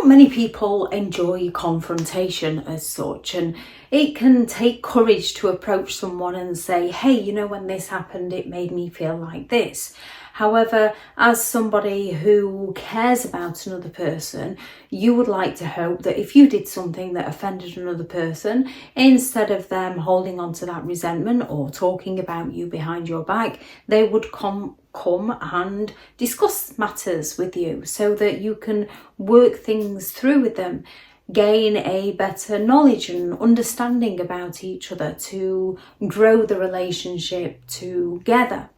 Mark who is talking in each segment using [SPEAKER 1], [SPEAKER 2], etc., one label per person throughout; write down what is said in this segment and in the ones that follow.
[SPEAKER 1] Not many people enjoy confrontation as such, and it can take courage to approach someone and say, hey, you know, when this happened, it made me feel like this. However, as somebody who cares about another person, you would like to hope that if you did something that offended another person, instead of them holding on to that resentment or talking about you behind your back, they would come and discuss matters with you so that you can work things through with them, gain a better knowledge and understanding about each other to grow the relationship together.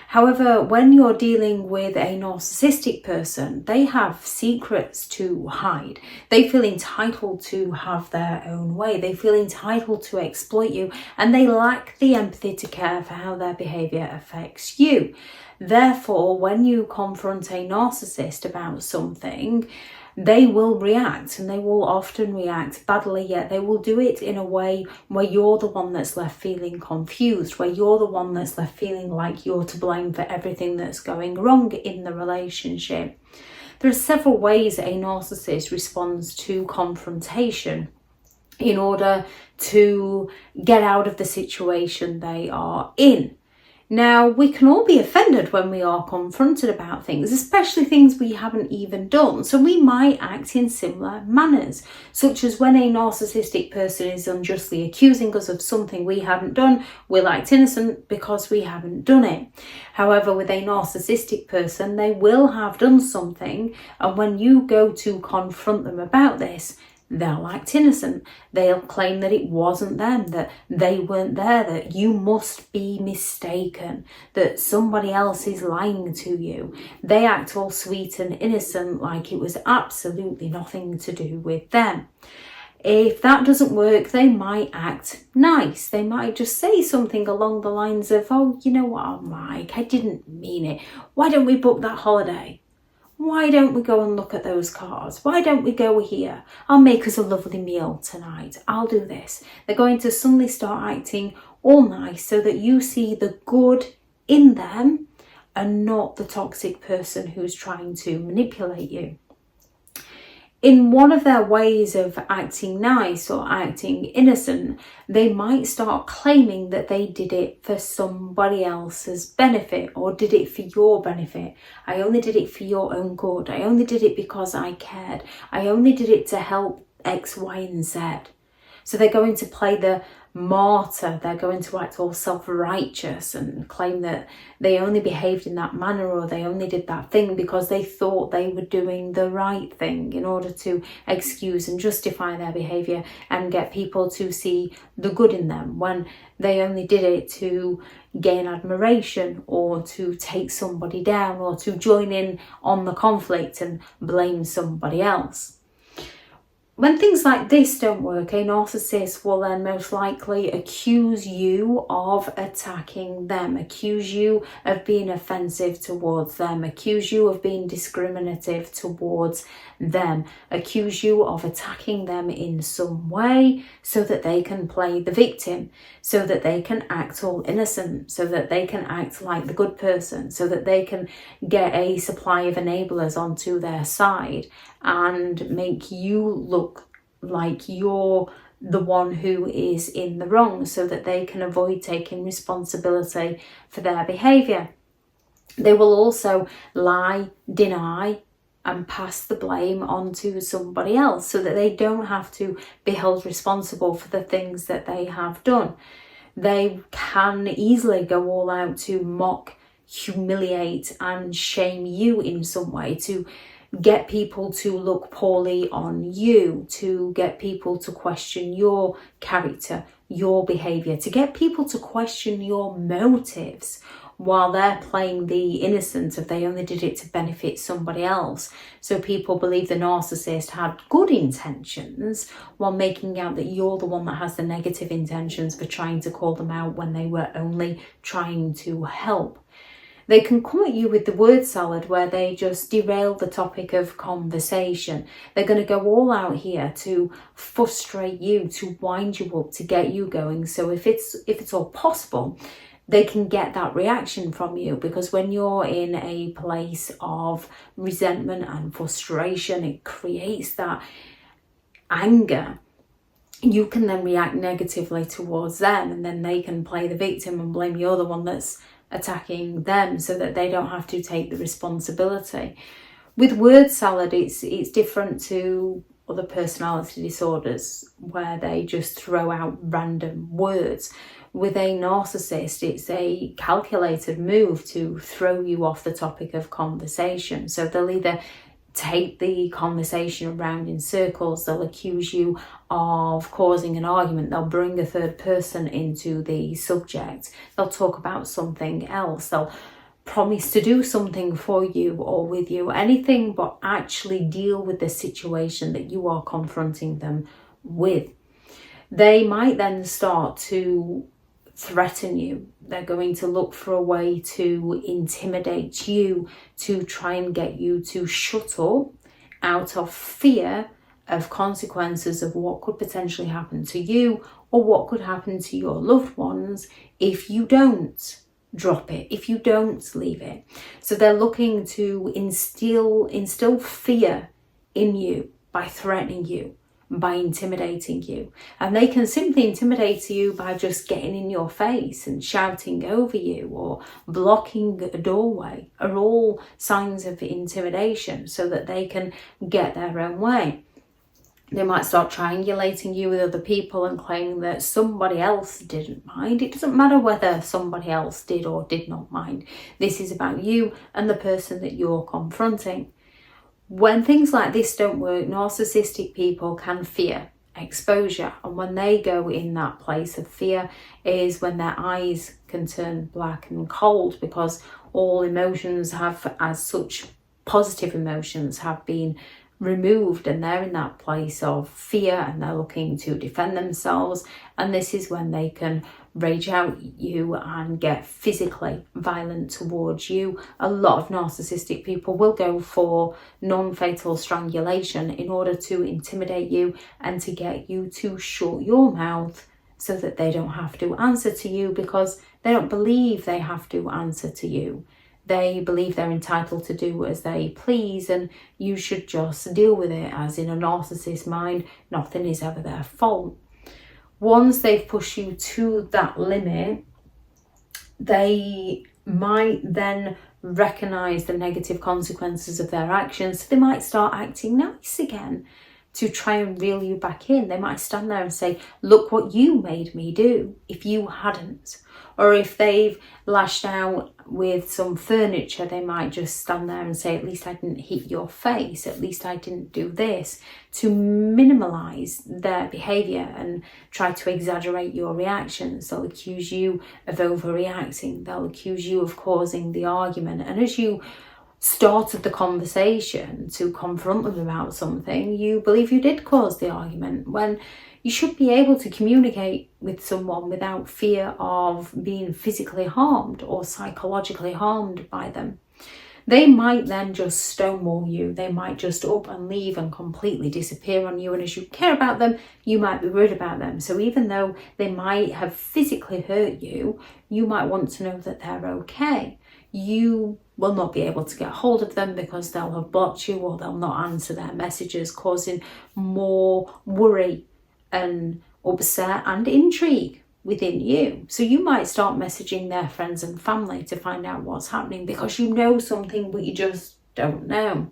[SPEAKER 1] However, when you're dealing with a narcissistic person, they have secrets to hide. They feel entitled to have their own way. They feel entitled to exploit you, and they lack the empathy to care for how their behaviour affects you. Therefore, when you confront a narcissist about something, they will react, and they will often react badly, yet they will do it in a way where you're the one that's left feeling confused, where you're the one that's left feeling like you're to blame for everything that's going wrong in the relationship. There are several ways a narcissist responds to confrontation in order to get out of the situation they are in. Now, we can all be offended when we are confronted about things, especially things we haven't even done. So we might act in similar manners, such as when a narcissistic person is unjustly accusing us of something we haven't done, we'll act innocent because we haven't done it. However, with a narcissistic person, they will have done something, and when you go to confront them about this, they'll act innocent. They'll claim that it wasn't them, that they weren't there, that you must be mistaken, that somebody else is lying to you. They act all sweet and innocent, like it was absolutely nothing to do with them. If that doesn't work, they might act nice. They might just say something along the lines of, oh, you know what, Mike, I didn't mean it. Why don't we book that holiday? Why don't we go and look at those cars? Why don't we go here? I'll make us a lovely meal tonight. I'll do this. They're going to suddenly start acting all nice so that you see the good in them and not the toxic person who's trying to manipulate you. In one of their ways of acting nice or acting innocent, they might start claiming that they did it for somebody else's benefit or did it for your benefit. I only did it for your own good. I only did it because I cared. I only did it to help X, Y, and Z. So they're going to play the martyr. They're going to act all self-righteous and claim that they only behaved in that manner or they only did that thing because they thought they were doing the right thing in order to excuse and justify their behaviour and get people to see the good in them, when they only did it to gain admiration or to take somebody down or to join in on the conflict and blame somebody else. When things like this don't work, a narcissist will then most likely accuse you of attacking them, accuse you of being offensive towards them, accuse you of being discriminative towards them, accuse you of attacking them in some way so that they can play the victim, so that they can act all innocent, so that they can act like the good person, so that they can get a supply of enablers onto their side and make you look like you're the one who is in the wrong so that they can avoid taking responsibility for their behaviour. They will also lie, deny, and pass the blame onto somebody else so that they don't have to be held responsible for the things that they have done. They can easily go all out to mock, humiliate, and shame you in some way, to get people to look poorly on you, to get people to question your character, your behaviour, to get people to question your motives while they're playing the innocent of they only did it to benefit somebody else. So people believe the narcissist had good intentions while making out that you're the one that has the negative intentions for trying to call them out when they were only trying to help. They can come at you with the word salad where they just derail the topic of conversation. They're going to go all out here to frustrate you, to wind you up, to get you going. So if it's all possible, they can get that reaction from you, because when you're in a place of resentment and frustration, it creates that anger. You can then react negatively towards them, and then they can play the victim and blame you're the one that's attacking them, so that they don't have to take the responsibility. With word salad, it's different to other personality disorders where they just throw out random words. With a narcissist, it's a calculated move to throw you off the topic of conversation. So they'll either take the conversation around in circles, they'll accuse you of causing an argument, they'll bring a third person into the subject, they'll talk about something else, they'll promise to do something for you or with you, anything but actually deal with the situation that you are confronting them with. They might then start to threaten you. They're going to look for a way to intimidate you, to try and get you to shut up out of fear of consequences of what could potentially happen to you or what could happen to your loved ones if you don't drop it, if you don't leave it. So they're looking to instill fear in you by threatening you, by intimidating you. And they can simply intimidate you by just getting in your face and shouting over you or blocking a doorway, are all signs of intimidation, so that they can get their own way. They might start triangulating you with other people and claiming that somebody else didn't mind. It doesn't matter whether somebody else did or did not mind. This is about you and the person that you're confronting. When things like this don't work, narcissistic people can fear exposure. And when they go in that place of fear is when their eyes can turn black and cold, because all emotions have, as such, positive emotions have been removed, and they're in that place of fear and they're looking to defend themselves. And this is when they can rage out at you and get physically violent towards you. A lot of narcissistic people will go for non-fatal strangulation in order to intimidate you and to get you to shut your mouth so that they don't have to answer to you, because they don't believe they have to answer to you. They believe they're entitled to do as they please, and you should just deal with it, as in a narcissist's mind, nothing is ever their fault. Once they've pushed you to that limit, they might then recognize the negative consequences of their actions. So they might start acting nice again to try and reel you back in. They might stand there and say, look what you made me do if you hadn't. Or if they've lashed out with some furniture, they might just stand there and say, at least I didn't hit your face, at least I didn't do this, to minimise their behaviour and try to exaggerate your reactions. They'll accuse you of overreacting, they'll accuse you of causing the argument. And as you started the conversation to confront them about something, you believe you did cause the argument, when you should be able to communicate with someone without fear of being physically harmed or psychologically harmed by them. They might then just stonewall you. They might just up and leave and completely disappear on you. And as you care about them, you might be worried about them. So even though they might have physically hurt you, you might want to know that they're okay. You will not be able to get hold of them because they'll have blocked you, or they'll not answer their messages, causing more worry and upset and intrigue within you. So you might start messaging their friends and family to find out what's happening, because you know something but you just don't know.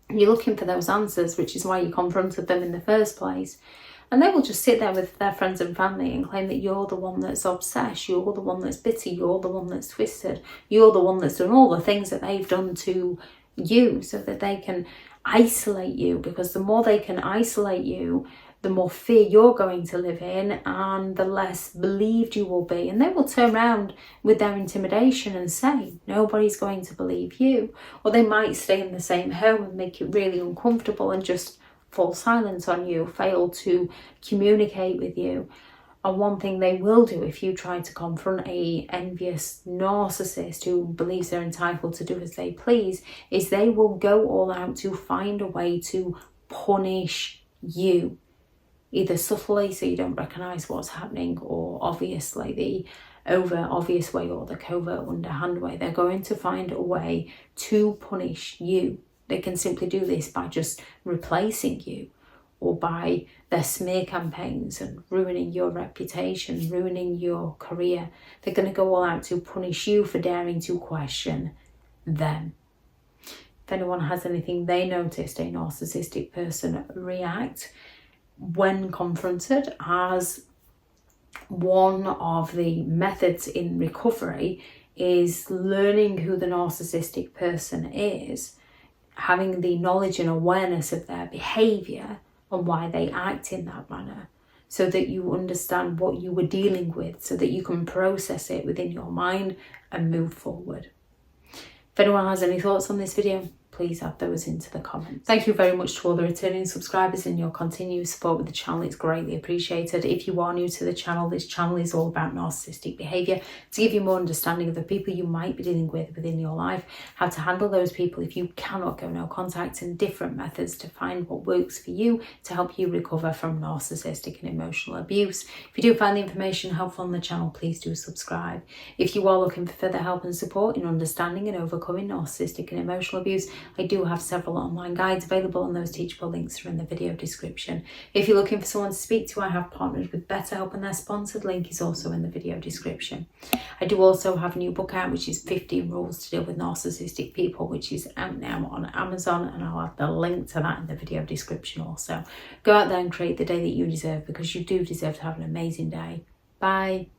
[SPEAKER 1] You're looking for those answers, which is why you confronted them in the first place. And they will just sit there with their friends and family and claim that you're the one that's obsessed, you're the one that's bitter, you're the one that's twisted, you're the one that's done all the things that they've done to you, so that they can isolate you. Because the more they can isolate you, the more fear you're going to live in, and the less believed you will be. And they will turn around with their intimidation and say, nobody's going to believe you. Or they might stay in the same home and make it really uncomfortable and just fall silent on you, fail to communicate with you. And one thing they will do if you try to confront a envious narcissist who believes they're entitled to do as they please, is they will go all out to find a way to punish you. Either subtly so you don't recognise what's happening, or obviously overt obvious way or the covert underhand way. They're going to find a way to punish you. They can simply do this by just replacing you, or by their smear campaigns and ruining your reputation, ruining your career. They're going to go all out to punish you for daring to question them. If anyone has anything they noticed a narcissistic person react when confronted as, one of the methods in recovery is learning who the narcissistic person is, having the knowledge and awareness of their behaviour and why they act in that manner, so that you understand what you were dealing with, so that you can process it within your mind and move forward. If anyone has any thoughts on this video, please add those into the comments. Thank you very much to all the returning subscribers and your continued support with the channel. It's greatly appreciated. If you are new to the channel, this channel is all about narcissistic behaviour, to give you more understanding of the people you might be dealing with within your life, how to handle those people if you cannot go no contact, and different methods to find what works for you to help you recover from narcissistic and emotional abuse. If you do find the information helpful on the channel, please do subscribe. If you are looking for further help and support in understanding and overcoming narcissistic and emotional abuse, I do have several online guides available, and those teachable links are in the video description. If you're looking for someone to speak to, I have partnered with BetterHelp, and their sponsored link is also in the video description. I do also have a new book out, which is 15 Rules to Deal with Narcissistic People, which is out now on Amazon, and I'll have the link to that in the video description also. Go out there and create the day that you deserve, because you do deserve to have an amazing day. Bye.